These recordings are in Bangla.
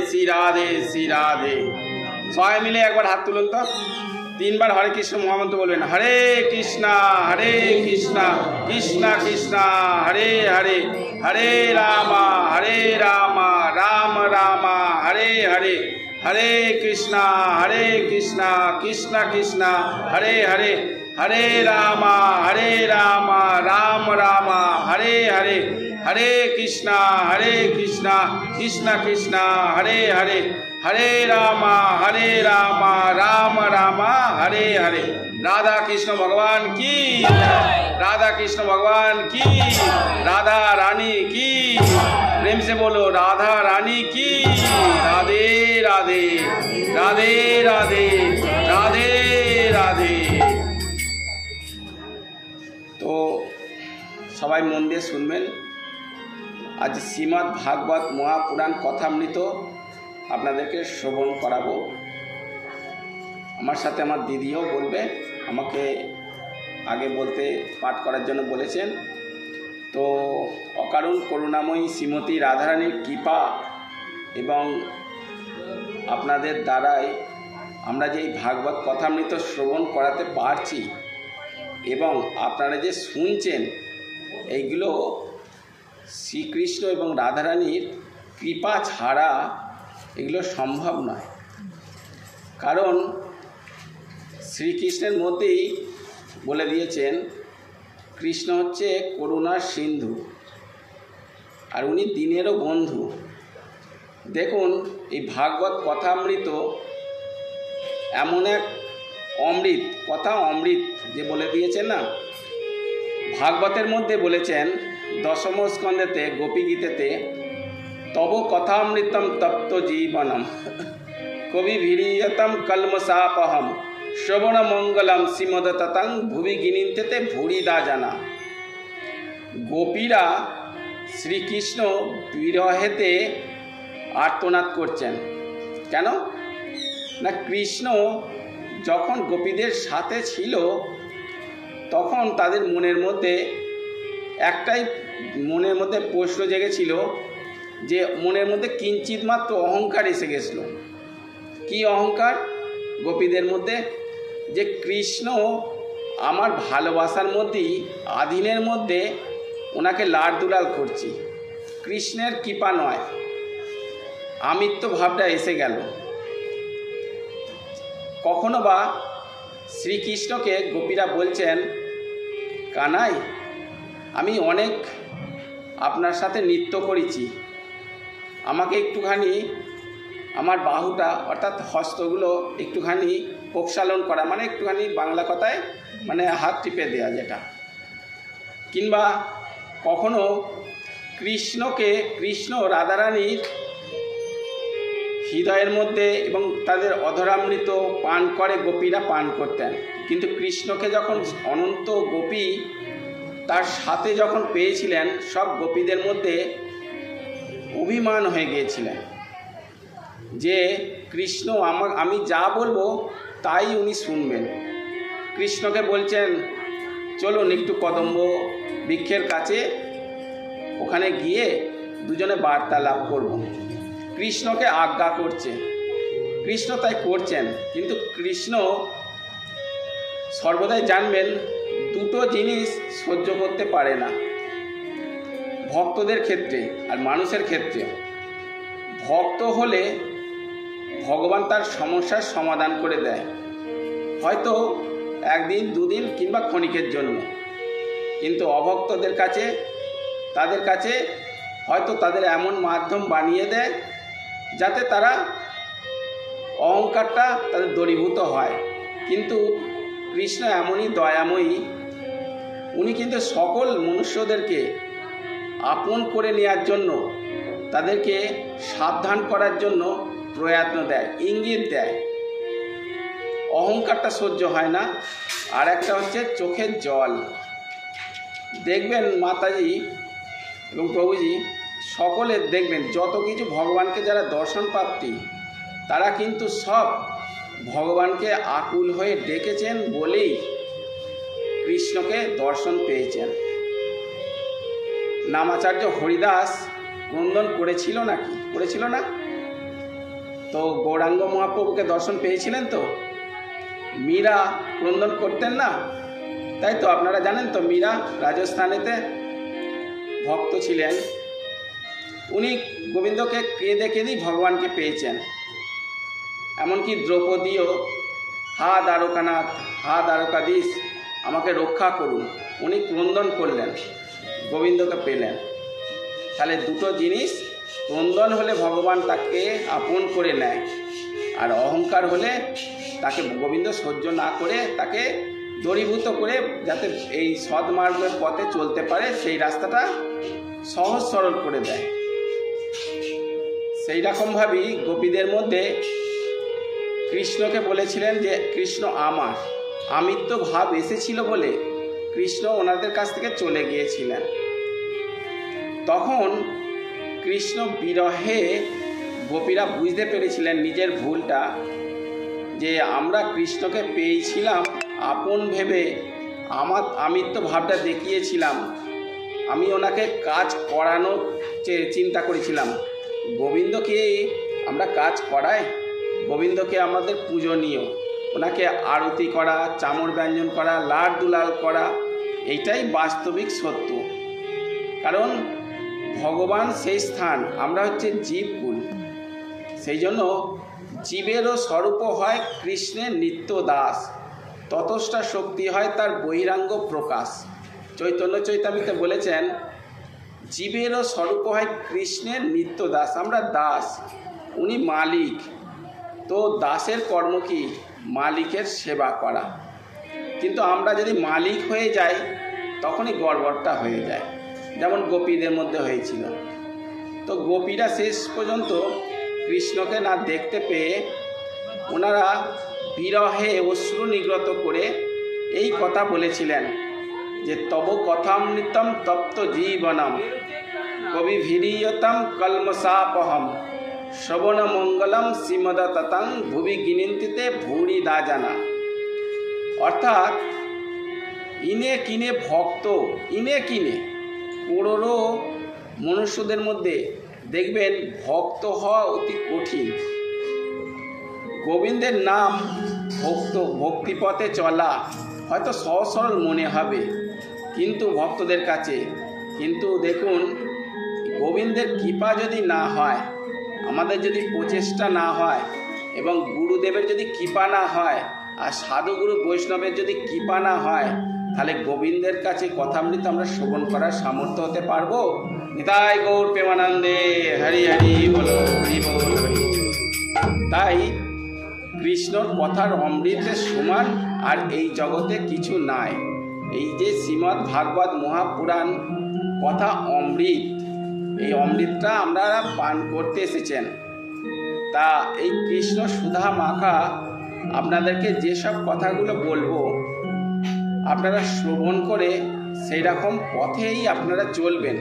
শ্রী রাধে শ্রী রাধে। সবাই মিলে একবার হাত তুলুন তো, 3 বার হরে কৃষ্ণ মহামন্ত্র বলবেন। হরে কৃষ্ণ কৃষ্ণ কৃষ্ণ হরে হরে, হরে রাম রাম রাম হরে হরে, হরে কৃষ্ণ কৃষ্ণ কৃষ্ণ হরে হরে, হরে রাম রাম রাম হরে হরে, হরে কৃষ্ণ কৃষ্ণ কৃষ্ণ হরে হরে, হরে রাম রাম রাম হরে হরে। राधा कृष्ण भगवान की, राधा कृष्ण भगवान की, राधा रानी की। प्रेम से बोलो राधा रानी की। राधे राधे राधे राधे राधे राधे। तो सबाई मन दिए सुनबेन। आज श्रीमद् भागवत महापुराण कथामृत আপনাদেরকে শ্রবণ করাবো। আমার সাথে আমার দিদিও বলবে, আমাকে আগে বলতে পাঠ করার জন্য বলেছেন। তো অকারণ করুণাময়ী শ্রীমতী রাধারানীর কৃপা এবং আপনাদের দ্বারাই আমরা যে এই ভাগবত কথামৃত শ্রবণ করাতে পারছি এবং আপনারা যে শুনছেন, এইগুলো শ্রীকৃষ্ণ এবং রাধারানীর কৃপা ছাড়া এগুলো সম্ভব নয়। কারণ শ্রীকৃষ্ণের মধ্যেই বলে দিয়েছেন কৃষ্ণ হচ্ছে করুণার সিন্ধু আর উনি দিনেরও বন্ধু। দেখুন এই ভাগবত কথামৃত এমন এক অমৃত, কথা অমৃত যে বলে দিয়েছেন না, ভাগবতের মধ্যে বলেছেন দশম স্কন্ধেতে গোপী গীতেতে, তব কথামৃতম তপ্ত জীবনম কবি ভিড়িয়তম কলমসাপহম শ্রবণ মঙ্গলম শ্রীমদতং ভুবি গিনিন্তেতে ভুরিদা জানা। গোপীরা শ্রীকৃষ্ণ বিরহেতে আর্তনাদ করছেন। কেন না, কৃষ্ণ যখন গোপীদের সাথে ছিল তখন তাদের মনের মধ্যে একটাই প্রশ্ন জেগেছিল, যে মনের মধ্যে কিঞ্চিত মাত্র অহংকার এসে গেছিল। কি অহংকার গোপীদের মধ্যে? যে কৃষ্ণ আমার ভালোবাসার মধ্যেই, আধীনের মধ্যে ওনাকে লাড় দুলাল করছি, কৃষ্ণের কৃপা নয়, আমিত্ব ভাবটা এসে গেল। কখনো বা শ্রীকৃষ্ণকে গোপীরা বলছেন, কানাই আমি অনেক আপনার সাথে নৃত্য করেছি, আমাকে একটুখানি আমার বাহুটা অর্থাৎ হস্তগুলো একটুখানি প্রক্ষালন করা, মানে একটুখানি বাংলা কথায় মানে হাত টিপে দেওয়া যেটা। কিংবা কখনো কৃষ্ণ রাধারানীর হৃদয়ের মধ্যে এবং তাদের অধরামৃত পান করে গোপীরা পান করতেন। কিন্তু কৃষ্ণকে যখন অনন্ত গোপী তার সাথে যখন পেয়েছিলেন, সব গোপীদের মধ্যে অভিমান হয়ে গিয়েছিলেন যে কৃষ্ণ আমি যা বলবো তাই উনি শুনবেন। কৃষ্ণকে বলছেন চলুন একটু কদম্ব বৃক্ষের কাছে, ওখানে গিয়ে দুজনে বার্তালাপ করব। কৃষ্ণকে আজ্ঞা করছে, কৃষ্ণ তাই করছেন। কিন্তু কৃষ্ণ সর্বদাই জানবেন দুটো জিনিস সহ্য করতে পারে না, ভক্তদের ক্ষেত্রে আর মানুষের ক্ষেত্রে। ভক্ত হলে ভগবান তার সমস্যার সমাধান করে দেয়, হয়তো একদিন দুদিন কিংবা ক্ষণিকের জন্য। কিন্তু অভক্তদের কাছে, তাদের কাছে হয়তো তাদের এমন মাধ্যম বানিয়ে দেয় যাতে তারা অহংকারটা তাদের দূরীভূত হয়। কিন্তু কৃষ্ণ এমনই দয়াময়ী, উনি কিন্তু সকল মনুষ্যদেরকে আপন করে নেওয়ার জন্য, তাদেরকে সাবধান করার জন্য প্রয়ত্ন দেয়, ইঙ্গিত দেয়। অহংকারটা সহ্য হয় না। আর একটা হচ্ছে চোখের জল। দেখবেন মাতাজি এবং প্রভুজি সকলে দেখবেন যত কিছু ভগবানকে যারা দর্শন প্রাপ্তি, তারা কিন্তু সব ভগবানকে আকুল হয়ে ডেকেছেন বলেই কৃষ্ণকে দর্শন পেয়েছেন। নামাচার্য হরিদাস ক্রন্দন করেছিল নাকি? করেছিল না? তো গৌরাঙ্গ মহাপ্রভুকে দর্শন পেয়েছিলেন তো? মীরা ক্রন্দন করতেন না, তাই তো? আপনারা জানেন তো, মীরা রাজস্থানেতে ভক্ত ছিলেন, উনি গোবিন্দকে কেঁদে কেঁদেই ভগবানকে পেয়েছেন। এমনকি দ্রৌপদীও হা দ্বারকানাথ, হা দ্বারকাধীশ, আমাকে রক্ষা করুন, উনি ক্রন্দন করলেন, গোবিন্দকে পেলেন। তাহলে দুটো জিনিস, ক্রন্দন হলে ভগবান তাকে আপন করে নেয়, আর অহংকার হলে তাকে গোবিন্দ সহ্য না করে তাকে দড়ীভূত করে যাতে এই সৎমার্গের পথে চলতে পারে সেই রাস্তাটা সহজ সরল করে দেয়। সেই রকমভাবেই গোপীদের মধ্যে কৃষ্ণকে বলেছিলেন যে কৃষ্ণ আমার, আমিত্ব ভাব এসেছিল বলে কৃষ্ণ ওনাদের কাছ থেকে চলে গিয়েছিলেন। তখন কৃষ্ণ বিরহে গোপীরা বুঝতে পেরেছিলেন নিজের ভুলটা, যে আমরা কৃষ্ণকে পেয়েছিলাম আপন ভেবে, আমার আমিত্ব ভাবটা দেখিয়েছিলাম, আমি ওনাকে কাজ করানোর চিন্তা করেছিলাম। গোবিন্দকে আমরা কাজ করাই, গোবিন্দকে আমাদের পূজনীয়, ওনাকে আরতি করা, চামর ব্যঞ্জন করা, লাড দুলাল করা, এইটাই বাস্তবিক সত্য। কারণ ভগবান সেই স্থান, আমরা হচ্ছে জীবকুল, সেই জন্য জীবেরও স্বরূপ হয় কৃষ্ণের নিত্য দাস, ততষ্ঠা শক্তি হয় তার বহিরাঙ্গ প্রকাশ। চৈতন্য চৈতামিতে বলেছেন জীবেরও স্বরূপ হয় কৃষ্ণের নিত্য দাস, আমরা দাস, উনি মালিক। তো দাসের কর্ম কি? মালিকের সেবা করা। কিন্তু আমরা যদি মালিক হয়ে যাই তখনই গড়বড়টা হয়ে যায়, যেমন গোপীদের মধ্যে হয়েছিল। তো গোপীরা শেষ পর্যন্ত কৃষ্ণকে না দেখতে পেয়ে ওনারা বিরহে অশ্রু নিগ্রত করে এই কথা বলেছিলেন যে তব কথামৃতম তপ্ত জীবনম কবি ভিরিয়তম কলমসাপহম শ্রবণ মঙ্গলম শ্রীমদতং ভুবি গিনিন্তিতে ভূরি দা জানা। অর্থাৎ ইনে কিনে ভক্ত, ইনে কিনে করোড়ো মনুষ্যদের মধ্যে দেখবেন ভক্ত হওয়া অতি কঠিন। গোবিন্দের নাম ভক্তিপথে চলা হয়তো সহজ সরল মনে হবে কিন্তু ভক্তদের কাছে, কিন্তু দেখুন গোবিন্দের কৃপা যদি না হয়, আমাদের যদি প্রচেষ্টা না হয়, এবং গুরুদেবের যদি কৃপা না হয়, আর সাধুগুরু বৈষ্ণবের যদি কৃপা না হয়, তাহলে গোবিন্দের কাছে কথামৃত আমরা শ্রবণ করার সামর্থ্য হতে পারবো? নিতাই গৌর প্রেমানন্দে হরি হরি বলো, হরি বল হরি। তাই কৃষ্ণর কথার অমৃতের সমান আর এই জগতে কিছু নাই। এই যে শ্রীমদ্ ভাগবত মহাপুরাণ কথা অমৃত, এই অমৃতটা আমরা পান করতে এসেছেন। তা এই কৃষ্ণ সুধা মাখা আপনাদেরকে যেসব কথাগুলো বলবো আপনারা শ্রবণ করে সেই রকম পথেই আপনারা চলবেন।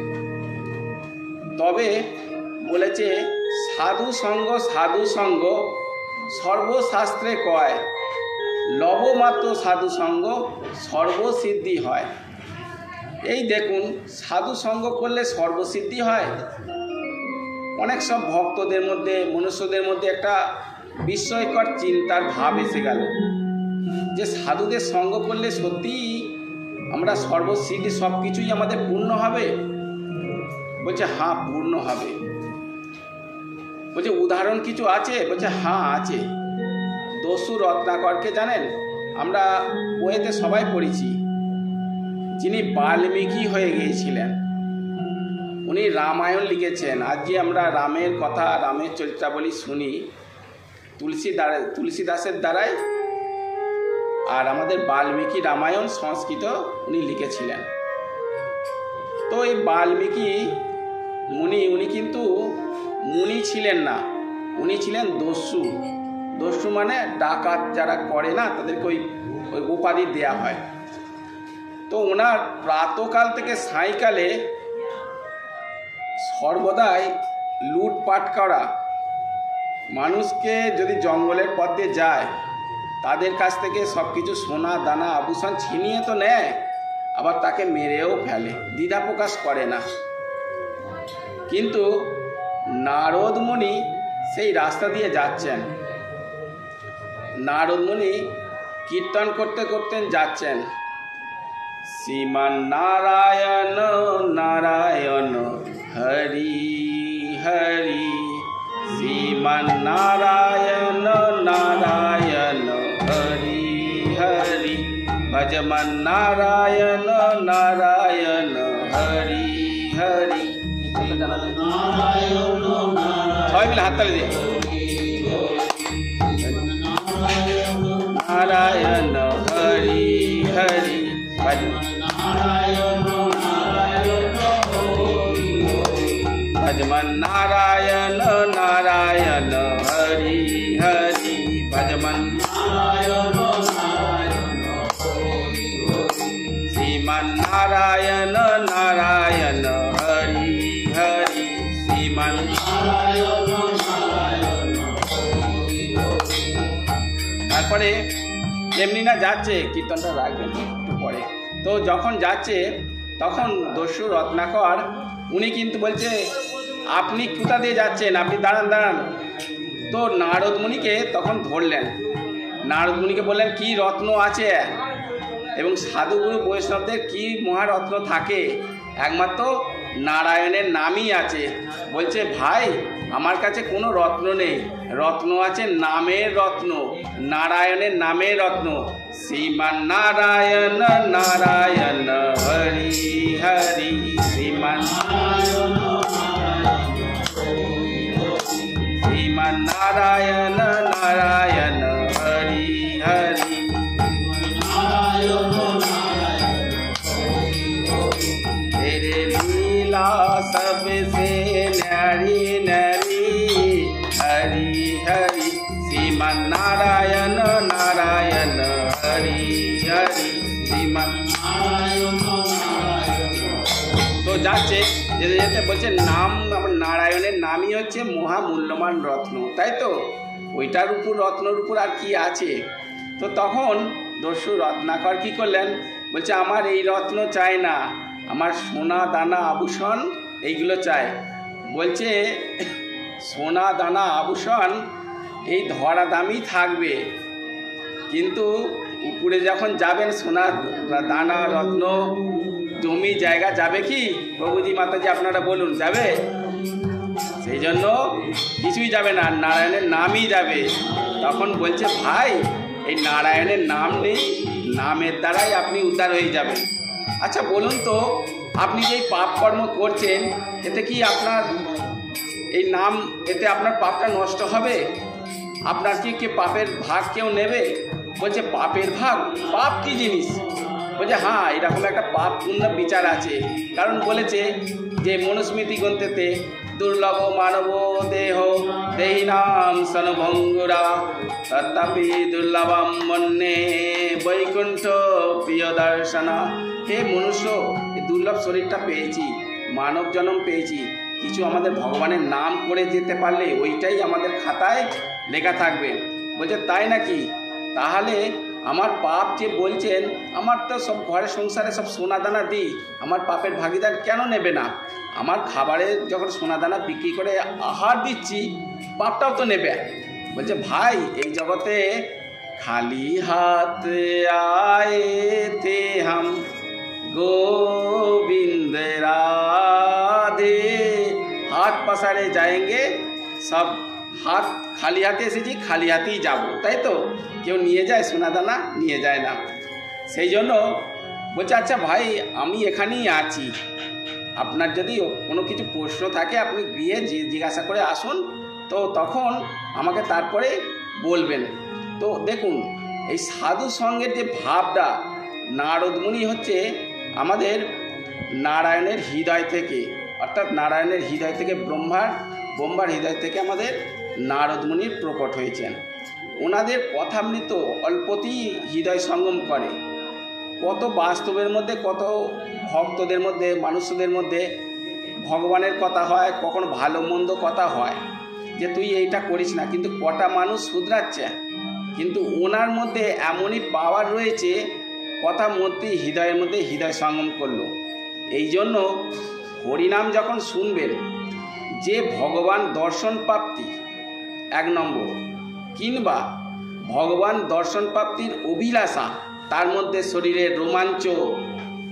তবে বলেছে সাধু সঙ্গ সর্বশাস্ত্রে কয়, লবমাত্র সাধু সঙ্গ সর্বসিদ্ধি হয়। এই দেখুন, সাধু সঙ্গ করলে সর্বসিদ্ধি হয়। অনেক সব ভক্তদের মধ্যে, মনুষ্যদের মধ্যে একটা বিস্ময়কর চিন্তার ভাব এসে গেল যে সাধুদের সঙ্গ করলে সত্যিই আমরা সর্বসিদ্ধি, সব কিছুই আমাদের পূর্ণ হবে। বলছে হ্যাঁ পূর্ণ হবে। বলছে উদাহরণ কিছু আছে? বলছে হ্যাঁ আছে। দস্যু রত্নাকরকে জানেন? আমরা বইতে সবাই পড়েছি, যিনি বাল্মীকি হয়ে গিয়েছিলেন। উনি রামায়ণ লিখেছেন। আজ যে আমরা রামের কথা, রামের চরিত্রাবলী শুনি তুলসীদাসের দ্বারাই, আর আমাদের বাল্মীকি রামায়ণ সংস্কৃত উনি লিখেছিলেন। তো এই বাল্মীকি মুনি, উনি কিন্তু মুনি ছিলেন না, উনি ছিলেন দস্যু। দস্যু মানে ডাকাত যারা করে না, তাদেরকে ওই উপাধি দেয়া হয়। তো ওনার প্রাতকাল থেকে সায়কালে সর্বদাই লুটপাট করা, মানুষকে যদি জঙ্গলের পথ দিয়ে যায় তাদের কাছ থেকে সব কিছু সোনা দানা আভূষণ ছিনিয়ে তো নেয়, আবার তাকে মেরেও ফেলে, দ্বিধা প্রকাশ করে না। কিন্তু নারদ মুনি সেই রাস্তা দিয়ে যাচ্ছেন। নারদ মুনি কীর্তন করতে করতে যাচ্ছেন, শ্রীমান নারায়ণ নারায়ণ হরি হরি, শ্রীমান নারায়ণ নারায়ণ হরি হরি, ভজমান নারায়ণ নারায়ণ হরি হরি। সবাই মিলে হাততালি দিয়ে নারায়ণ হরি হরি, ভজমান নারায়ণ নারায়ণ হরি হরি, ভজমান শ্রীমান নারায়ণ নারায়ণ হরি হরি, শ্রীমান তারপরে এমনি না যাচ্ছে, কীর্তনটা রাখবেন একটু পরে। তো যখন যাচ্ছে তখন দস্যু রত্নাকর উনি কিন্তু বলছে, আপনি কোথা দিয়ে যাচ্ছেন, আপনি দাঁড়ান দাঁড়ান। তো নারদ মুনিকে তখন ধরলেন, নারদ মুনিকে বললেন কি রত্ন আছে, এবং সাধুগুরু বৈষ্ণবদের কি মহারত্ন থাকে, একমাত্র নারায়ণের নামই আছে। বলছে ভাই আমার কাছে কোনো রত্ন নেই, রত্ন আছে নামের রত্ন, নারায়ণের নামের রত্ন, শ্রীমান নারায়ণ নারায়ণ হরি হরি, শ্রীমান শ্রীমান নারায়ণ নারায়ণ হরি হরি, तेरे लीला सबसे न्यारी न्यारी हरि हरि, श्रीमान नारायण नारायण हरि हरि, श्रीमान তো যাচ্ছে যেতে যেতে বলছে নাম আমার নারায়ণের নামই হচ্ছে মহামূল্যবান রত্ন, তাই তো ওইটার উপর রত্নর উপর আর কি আছে। তো তখন দস্যু রত্নাকর কি করলেন, বলছে আমার এই রত্ন চাই না, আমার সোনা দানা আভূষণ এইগুলো চাই। বলছে সোনা দানা আভূষণ এই ধরা দামই থাকবে, কিন্তু উপরে যখন যাবেন সোনা দানা রত্ন জমি জায়গা যাবে কি প্রভুজি মাতাজি আপনারা বলুন, যাবে? সেই জন্য কিছুই যাবে না, নারায়ণের নামই যাবে। তখন বলছে ভাই এই নারায়ণের নাম নেই, নামের দ্বারাই আপনি উদ্ধার হয়ে যাবেন। আচ্ছা বলুন তো, আপনি যেই পাপ কর্ম করছেন এতে কি আপনার এই নাম, এতে আপনার পাপটা নষ্ট হবে? আপনার কি পাপের ভাগ কেউ নেবে? বলছে পাপের ভাগ, পাপ কি জিনিস? বলছে হ্যাঁ এরকম একটা পাপ পূর্ণ বিচার আছে, কারণ বলেছে যে মনুস্মৃতি গ্রন্থেতে দুর্লভ মানব দেহ দেহিনাম সনভঙ্গুরা তথাপি দুর্লভম মন্যে বৈকুণ্ঠ প্রিয় দর্শনা। হে মনুষ্য, এই দুর্লভ শরীরটা পেয়েছি, মানব জন্ম পেয়েছি, কিছু আমাদের ভগবানের নাম করে যেতে পারলে ওইটাই আমাদের খাতায় লেখা থাকবে। বলছে তাই নাকি? তাহলে আমার পাপ যে বলছেন, আমার তো সব ঘরে সংসারে সব সোনাদানা দিই, আমার পাপের ভাগিদার কেন নেবে না? আমার খাবারে যখন সোনাদানা বিক্রি করে আহার দিচ্ছি, পাপটাও তো নেবে। বলছে ভাই এই জগতে খালি হাত আয়ে থে হাম গোবিন্দ রাধে, হাত পাসারে যাएंगे, সব হাত খালি হাতে এসেছি, খালি হাতেই যাব, তাই তো? কেউ নিয়ে যায় সোনাদানা? নিয়ে যায় না। সেই জন্য বলছে আচ্ছা ভাই আমি এখানেই আছি, আপনার যদি কোনো কিছু প্রশ্ন থাকে আপনি গিয়ে জিজ্ঞাসা করে আসুন, তো তখন আমাকে তারপরে বলবেন। তো দেখুন এই সাধু সঙ্গের যে ভাবটা, নারদ মুনি হচ্ছে আমাদের নারায়ণের হৃদয় থেকে, অর্থাৎ নারায়ণের হৃদয় থেকে ব্রহ্মার হৃদয় থেকে আমাদের নারদ মুনির প্রকট হয়েছেন। ওনাদের কথামৃত অল্পতেই হৃদয় সঙ্গম করে। কত বাস্তবের মধ্যে, কত ভক্তদের মধ্যে, মানুষদের মধ্যে ভগবানের কথা হয়, কখনো ভালো মন্দ কথা হয় যে তুই এইটা করিস না, কিন্তু কটা মানুষ শুধরাচ্ছে। কিন্তু ওনার মধ্যে এমনই পাওয়ার রয়েছে, কথা মধ্যেই হৃদয়ের মধ্যে হৃদয় সঙ্গম করলো। এই জন্য হরিনাম যখন শুনবেন, যে ভগবান দর্শন প্রাপ্তি 1 নম্বর, কিংবা ভগবান দর্শন প্রাপ্তির অভিলাষা, তার মধ্যে শরীরের রোমাঞ্চ,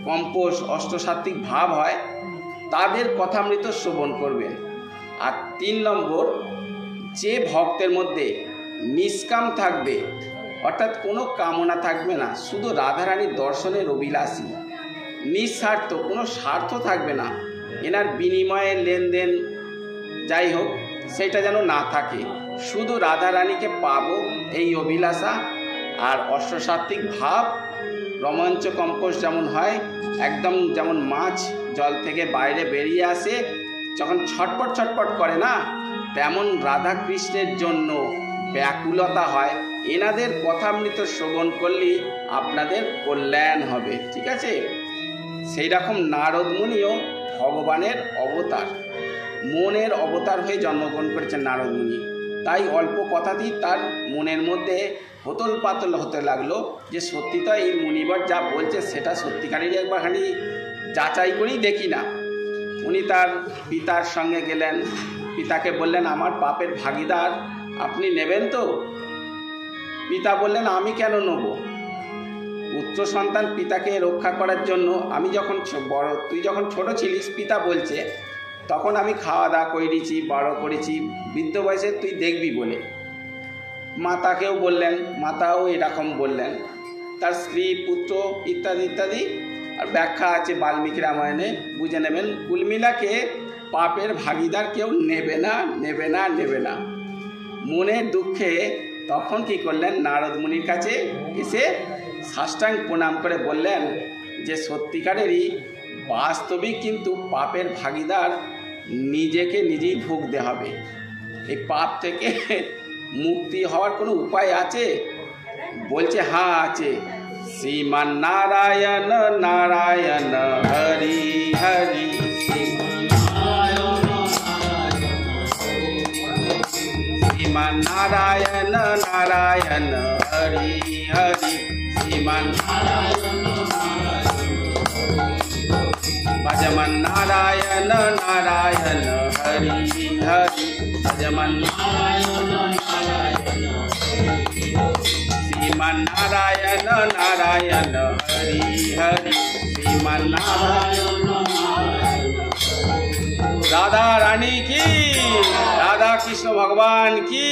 কম্পোষ, অষ্টসাত্ত্বিক ভাব হয়, তাদের কথামৃত শ্রবণ করবেন। আর 3 নম্বর, যে ভক্তের মধ্যে নিষ্কাম থাকবে, অর্থাৎ কোনো কামনা থাকবে না, শুধু রাধারানীর দর্শনের অভিলাষী, নিঃস্বার্থ, কোনো স্বার্থ থাকবে না, এনার বিনিময়ে লেনদেন যাই হোক সেটা যেন না থাকে, শুধু রাধারানীকে পাবো এই অভিলাষা। আর অষ্টসাত্ত্বিক ভাব, রোমাঞ্চ, কম্পোষ যেমন হয়, একদম যেমন মাছ জল থেকে বাইরে বেরিয়ে আসে যখন ছটপট ছটপট করে না, তেমন রাধা কৃষ্ণের জন্য ব্যাকুলতা হয়। এনাদের কথামৃত শ্রবণ করলেই আপনাদের কল্যাণ হবে, ঠিক আছে? সেই রকম নারদ মুনিও ভগবানের অবতার, মনের অবতার হয়ে জন্মগ্রহণ করেছেন নারদ মুনি। তাই অল্প কথাতেই তার মনের মধ্যে হোতল পাতল হতে লাগলো যে সত্যি তো এই মুনিবর যা বলছে সেটা সত্যিকারেরই একবারখানি যাচাই করেই দেখি না। উনি তার পিতার সঙ্গে গেলেন, পিতাকে বললেন আমার পাপের ভাগিদার আপনি নেবেন তো? পিতা বললেন আমি কেন নেব? পুত্র সন্তান পিতাকে রক্ষা করার জন্য, আমি যখন বড়, তুই যখন ছোট ছিলিস, পিতা বলছে, তখন আমি খাওয়া দাওয়া করেছি, বড় করেছি, বৃদ্ধ বয়সে তুই দেখবি বলে। মাতাকেও বললেন, মাতাও এরকম বললেন, তার স্ত্রী, পুত্র ইত্যাদি ইত্যাদি। আর ব্যাখ্যা আছে বাল্মীকি রামায়ণে, বুঝে নেবেন। কুলমিলাকে পাপের ভাগিদার কেউ নেবে না, নেবে না, নেবে না। মনের দুঃখে তখন কি করলেন, নারদ মুনির কাছে এসে সাষ্টাঙ্গ প্রণাম করে বললেন যে সত্যিকারেরই বাস্তবিক কিন্তু পাপের ভাগিদার নিজেকে নিজেই ভুগতে হবে। এই পাপ থেকে মুক্তি হওয়ার কোনো উপায় আছে? বলছে হ্যাঁ আছে। শ্রীমান নারায়ণ নারায়ণ হরি হরি, শ্রীমান নারায়ণ নারায়ণ হরি হরি, শ্রীমান ভজমান নারায়ণ নারায়ণ হরি হরি, ভজমান শ্রীমান নারায়ণ নারায়ণ হরি হরি, শ্রীমান নারায়ণ। রাধা রানী কি, রাধা কৃষ্ণ ভগবান কি।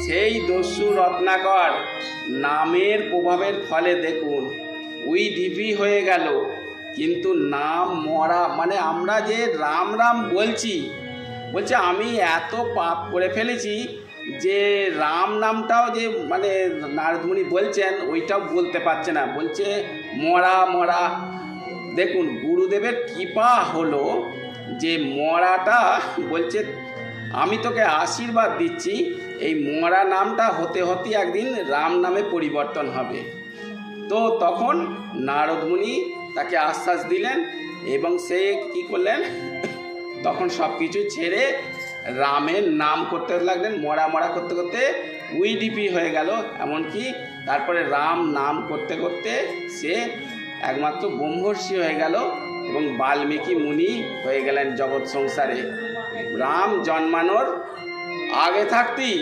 সেই দস্যু রত্নাকর নামের প্রভাবের ফলে দেখুন উই ঢিপি হয়ে গেল, কিন্তু নাম মরা, মানে আমরা যে রাম রাম বলছি, বলছে আমি এত পাপ করে ফেলেছি যে রাম নামটাও যে মানে নারদ মুনি বলছেন ওইটাও বলতে পারছে না, বলছে মরা মরা। দেখুন গুরুদেবের কৃপা হলো যে মরাটা বলছে আমি তোকে আশীর্বাদ দিচ্ছি, এই মরা নামটা হতে হতে একদিন রাম নামে পরিবর্তন হবে। তো তখন নারদ মুনি তাকে আশ্বাস দিলেন এবং সে কি করলেন, তখন সব কিছু ছেড়ে রামের নাম করতে লাগলেন। মরা মরা করতে করতে উইডিপি হয়ে গেল, এমনকি তারপরে রাম নাম করতে করতে সে একমাত্র ব্রহ্মর্ষি হয়ে গেল এবং বাল্মীকি মুনি হয়ে গেলেন জগৎ সংসারে। রাম জন্মানোর আগে থাকতেই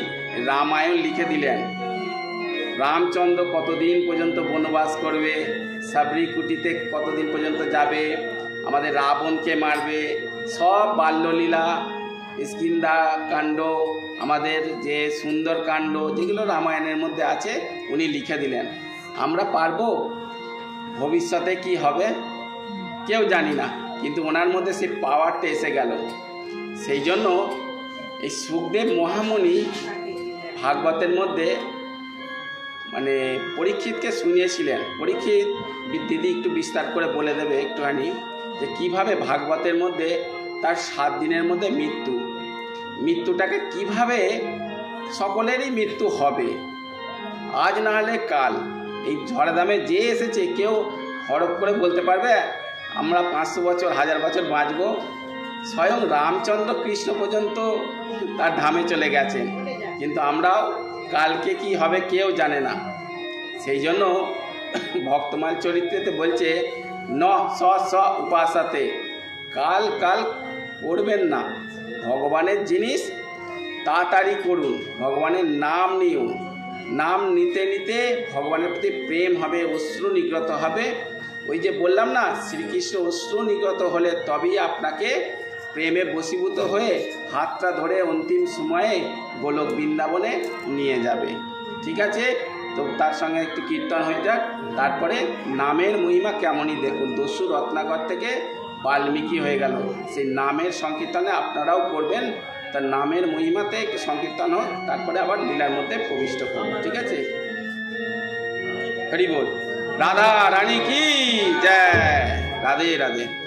রামায়ণ লিখে দিলেন। রামচন্দ্র কতদিন পর্যন্ত বনবাস করবে, সাবরি কুটিতে কতদিন পর্যন্ত যাবে, আমাদের রাবণকে মারবে, সব বাল্যলীলা, কিষ্কিন্ধা কাণ্ড, আমাদের যে সুন্দর কাণ্ড যেগুলো রামায়ণের মধ্যে আছে উনি লিখে দিলেন। আমরা পারবো? ভবিষ্যতে কি হবে কেউ জানি না, কিন্তু ওনার মধ্যে সেই পাওয়ারটা এসে গেল। সেই জন্য এই সুখদেব মহামুনি ভাগবতের মধ্যে মানে পরীক্ষিতকে শুনিয়েছিলেন। পরীক্ষিত দিদি একটু বিস্তার করে বলে দেবে একটুখানি যে কীভাবে ভাগবতের মধ্যে তার 7 দিনের মধ্যে মৃত্যুটাকে কিভাবে, সকলেরই মৃত্যু হবে, আজ না হলে কাল। এই ঝড়দামে যে এসেছে কেউ হড়প করে বলতে পারবে আমরা 500 বছর 1000 বছর বাঁচব? স্বয়ং রামচন্দ্র কৃষ্ণ পর্যন্ত তার ধামে চলে গেছেন, কিন্তু আমরাও কালকে কি হবে কেউ জানে না। সেই জন্য ভক্তমাল চরিত্রেতে বলছে ন স স উপাসাতে, কাল কাল করবেন না। ভগবানের জিনিস তাড়াতাড়ি করুন, ভগবানের নাম নিন। নাম নিতে নিতে ভগবানের প্রতি প্রেম হবে, অশ্রু নিগত হবে। ওই যে বললাম না, শ্রীকৃষ্ণ অশ্রু নিগত হলে তবেই আপনাকে প্রেমে বশীভূত হয়ে হাতটা ধরে অন্তিম সময়ে গোলক বৃন্দাবনে নিয়ে যাবে। ঠিক আছে, তো তার সঙ্গে একটু কীর্তন হয়ে যাক, তারপরে নামের মহিমা কেমনই দেখুন। দস্যু রত্নাকর থেকে বাল্মীকি হয়ে গেল, সেই নামের সংকীর্তনে আপনারাও করবেন। তার নামের মহিমাতে একটু সংকীর্তন হোক, তারপরে আবার লীলার মধ্যে প্রবিষ্ট করুন। ঠিক আছে, হরি বল। রাধা রানী কি জয়। রাধে রাধে।